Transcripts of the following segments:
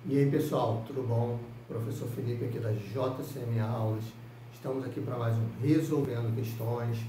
E aí pessoal, tudo bom? Professor Felipe aqui da JCM Aulas. Estamos aqui para mais um Resolvendo Questões.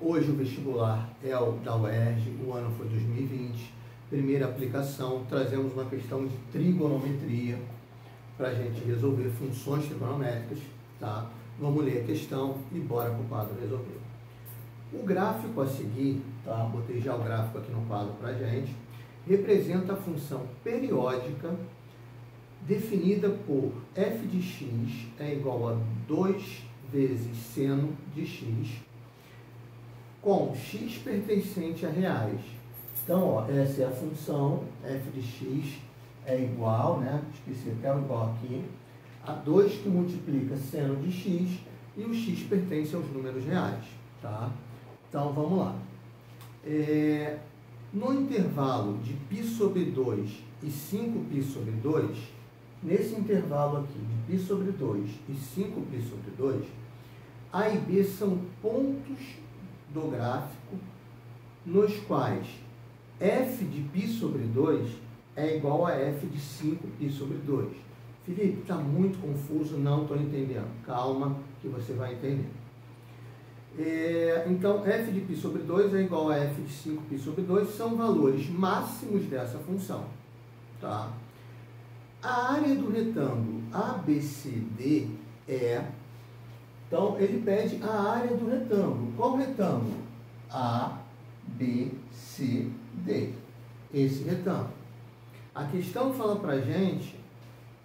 Hoje o vestibular é o da UERJ, o ano foi 2020. Primeira aplicação, trazemos uma questão de trigonometria para a gente resolver funções trigonométricas, tá? Vamos ler a questão e bora para o quadro resolver. O gráfico a seguir, tá? Botei já o gráfico aqui no quadro para a gente, representa a função periódica definida por f de x é igual a 2 vezes seno de x, com x pertencente a reais. Então, ó, essa é a função, f de x é igual, né? Esqueci até o igual aqui, a 2 que multiplica seno de x e o x pertence aos números reais, tá? Então, vamos lá. No intervalo de π sobre 2 e 5π sobre 2, nesse intervalo aqui de π sobre 2 e 5π sobre 2, A e B são pontos do gráfico nos quais f de π sobre 2 é igual a f de 5π sobre 2. Felipe, está muito confuso, não estou entendendo. Calma que você vai entender. Então, f de π sobre 2 é igual a f de 5π sobre 2, são valores máximos dessa função. Tá? A área do retângulo ABCD é... Então, ele pede a área do retângulo. Qual retângulo? ABCD. Esse retângulo. A questão fala para a gente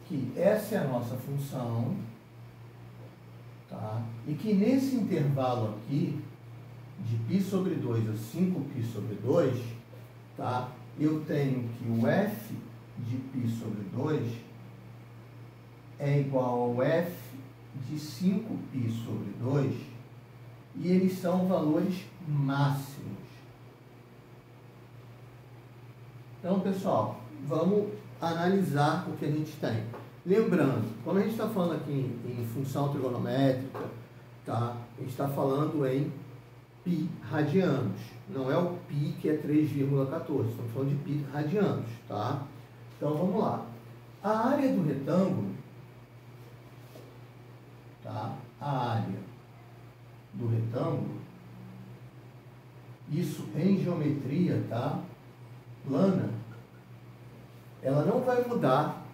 que essa é a nossa função, tá? E que nesse intervalo aqui, de π sobre 2 a 5π sobre 2, tá? Eu tenho que o f de π sobre 2 é igual ao f de 5π sobre 2, e eles são valores máximos. Então, pessoal, vamos analisar o que a gente tem. Lembrando, quando a gente está falando aqui em função trigonométrica, tá? A gente está falando em π radianos. Não é o π que é 3,14. Estamos falando de π radianos, tá? Então, vamos lá. A área do retângulo, tá? A área do retângulo, isso em geometria, tá? Plana, ela não vai mudar,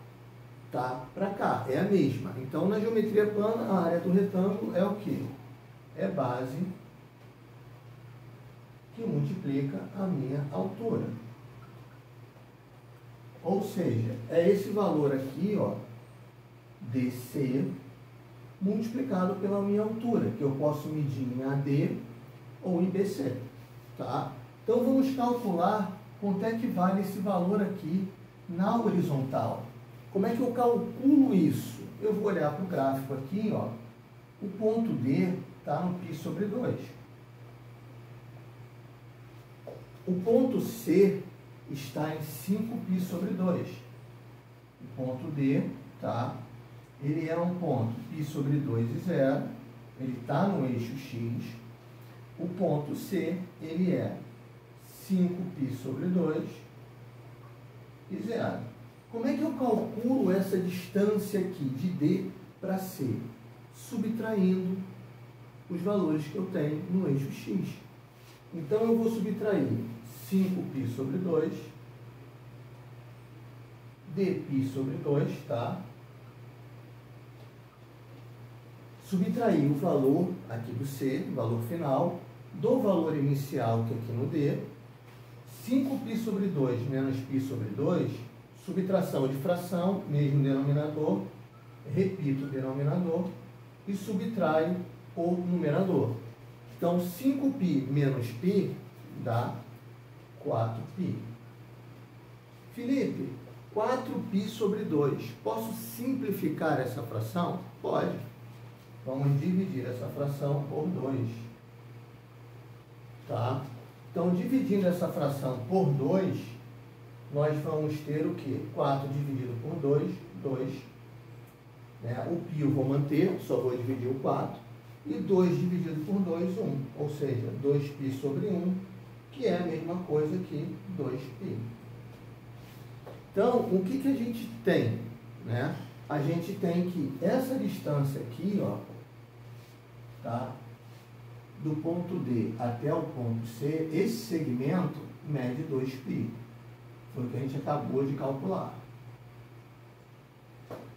tá? Para cá, é a mesma. Então, na geometria plana, a área do retângulo é o quê? É base que multiplica a minha altura. Ou seja, é esse valor aqui, ó, DC, multiplicado pela minha altura, que eu posso medir em AD ou em BC, tá? Então, vamos calcular quanto é que vale esse valor aqui na horizontal. Como é que eu calculo isso? Eu vou olhar para o gráfico aqui, ó, o ponto D está no π sobre 2. O ponto C está em 5π sobre 2. O ponto D, tá? Ele é um ponto π sobre 2 e 0. Ele está no eixo X. O ponto C, ele é 5π sobre 2 e 0. Como é que eu calculo essa distância aqui de D para C? Subtraindo os valores que eu tenho no eixo X. Então, eu vou subtrair 5π sobre 2, dπ sobre 2, tá? Subtrair o valor aqui do C, o valor final, do valor inicial, que é aqui no D, 5π sobre 2 menos π sobre 2, subtração de fração, mesmo denominador, repito o denominador e subtraio o numerador. Então, 5π menos π dá 4π. Felipe, 4π sobre 2. Posso simplificar essa fração? Pode. Vamos dividir essa fração por 2. Tá? Então, dividindo essa fração por 2, nós vamos ter o quê? 4 dividido por 2, 2. Né? O π eu vou manter, só vou dividir o 4. E 2 dividido por 2, 1. Ou seja, 2π sobre 1, que é a mesma coisa que 2π. Então, o que a gente tem? né, a gente tem que essa distância aqui, ó, tá, do ponto D até o ponto C, esse segmento mede 2π. Foi o que a gente acabou de calcular.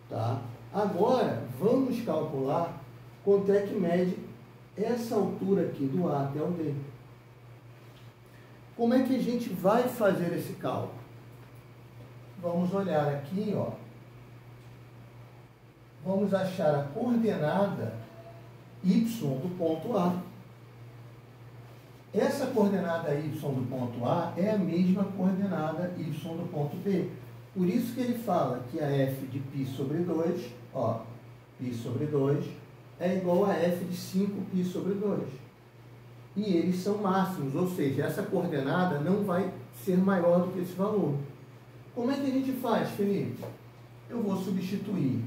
Tá? Agora, vamos calcular quanto é que mede essa altura aqui do A até o D. Como é que a gente vai fazer esse cálculo? Vamos olhar aqui, ó. Vamos achar a coordenada y do ponto A. Essa coordenada y do ponto A é a mesma coordenada y do ponto B. Por isso que ele fala que a f de π sobre 2, ó, π sobre 2, é igual a f de 5π sobre 2. E eles são máximos, ou seja, essa coordenada não vai ser maior do que esse valor. Como é que a gente faz, Felipe? Eu vou substituir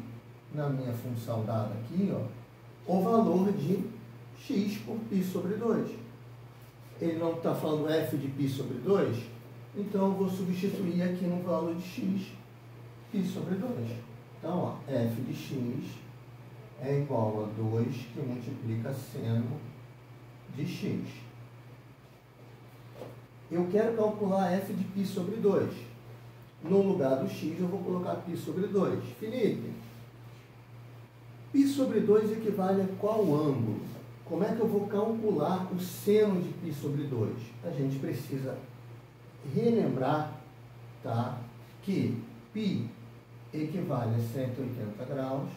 na minha função dada aqui, ó, o valor de x por π sobre 2. Ele não está falando f de π sobre 2, então eu vou substituir aqui no valor de x, π sobre 2. Então, ó, f de x é igual a 2 que multiplica seno de x. Eu quero calcular f de π sobre 2. No lugar do x, eu vou colocar π sobre 2. Felipe, π sobre 2 equivale a qual ângulo? Como é que eu vou calcular o seno de π sobre 2? A gente precisa relembrar, tá, que π equivale a 180 graus.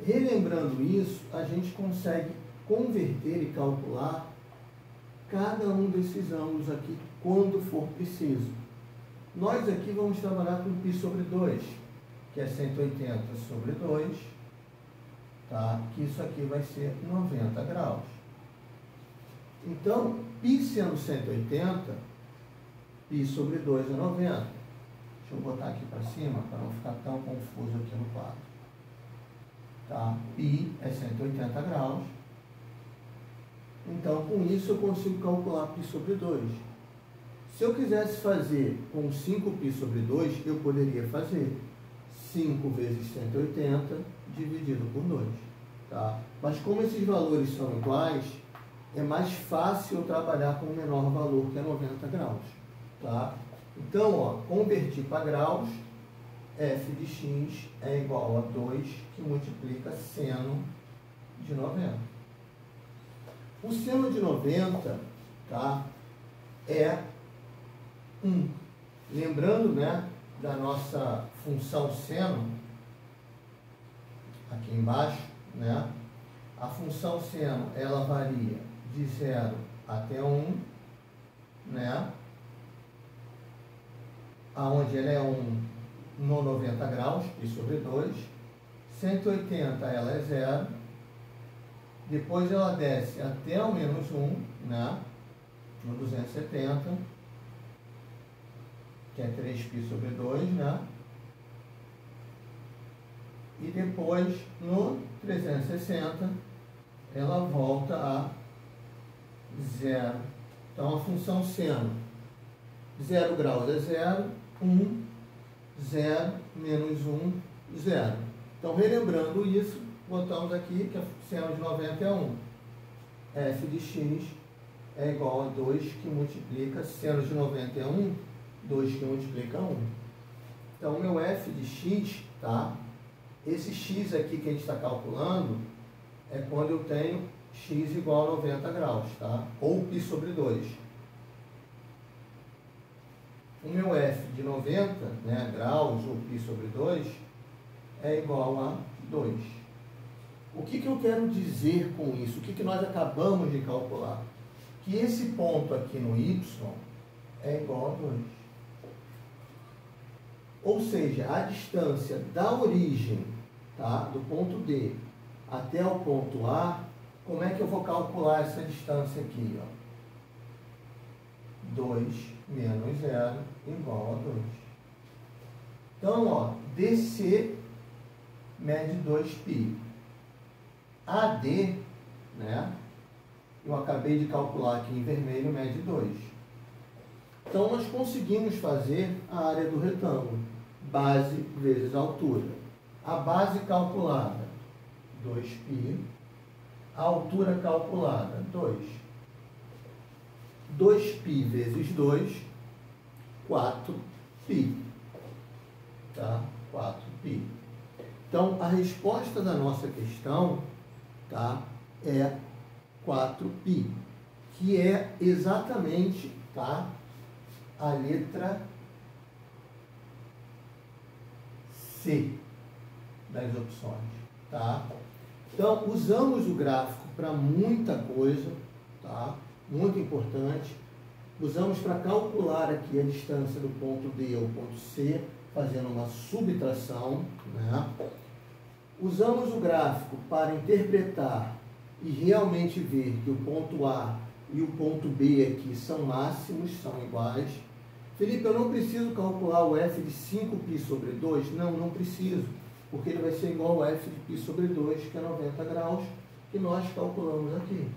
Relembrando isso, a gente consegue converter e calcular cada um desses ângulos aqui quando for preciso. Nós aqui vamos trabalhar com π sobre 2, que é 180 sobre 2. Tá? Que isso aqui vai ser 90 graus. Então, π sendo 180, π sobre 2 é 90. Deixa eu botar aqui para cima, para não ficar tão confuso aqui no quadro. Tá? π é 180 graus. Então, com isso, eu consigo calcular π sobre 2. Se eu quisesse fazer com 5π sobre 2, eu poderia fazer 5 vezes 180 dividido por 2. Tá? Mas como esses valores são iguais, é mais fácil eu trabalhar com o menor valor, que é 90 graus. Tá? Então, ó, convertir para graus, f de x é igual a 2, que multiplica seno de 90. O seno de 90, tá, é 1. Lembrando, né, da nossa função seno, aqui embaixo, né? A função seno, ela varia de 0 até 1, né? Aonde ela é 1 no 90 graus, π sobre 2. 180 ela é 0. Depois ela desce até o menos 1, né? No 270, que é 3π sobre 2, né? E depois, no 360, ela volta a 0. Então, a função seno, 0 graus é 0, 1, 0, menos 1, 0. Então, relembrando isso, botamos aqui que a seno de 90 é 1. f de x é igual a 2 que multiplica, seno de 90 é 1, 2 que multiplica 1. Então, meu f de x, tá? Esse x aqui que a gente está calculando é quando eu tenho x igual a 90 graus, tá? Ou π sobre 2. O meu f de 90, né, graus ou π sobre 2 é igual a 2. O que eu quero dizer com isso? O que nós acabamos de calcular? Que esse ponto aqui no y é igual a 2. Ou seja, a distância da origem, tá, do ponto D até o ponto A, como é que eu vou calcular essa distância aqui? Ó? 2 menos 0 igual a 2. Então, ó, DC mede 2π. AD, né, eu acabei de calcular aqui em vermelho, mede 2. Então, nós conseguimos fazer a área do retângulo. base vezes altura. A base calculada, 2π. A altura calculada, 2. 2π vezes 2, 4π. Tá? 4π. Então, a resposta da nossa questão, tá, é 4π, que é exatamente, tá, a letra C das opções. Tá? Então, usamos o gráfico para muita coisa, tá? Muito importante. Usamos para calcular aqui a distância do ponto D ao ponto C, fazendo uma subtração, né? Usamos o gráfico para interpretar e realmente ver que o ponto A e o ponto B aqui são máximos, são iguais. Felipe, eu não preciso calcular o f de 5π sobre 2? Não, não preciso, porque ele vai ser igual ao f de π sobre 2, que é 90 graus, que nós calculamos aqui.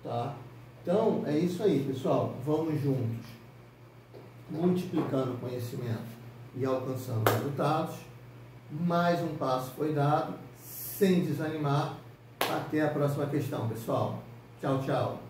Tá? Então, é isso aí, pessoal. Vamos juntos, multiplicando o conhecimento e alcançando resultados. Mais um passo foi dado, sem desanimar. Até a próxima questão, pessoal. Tchau, tchau.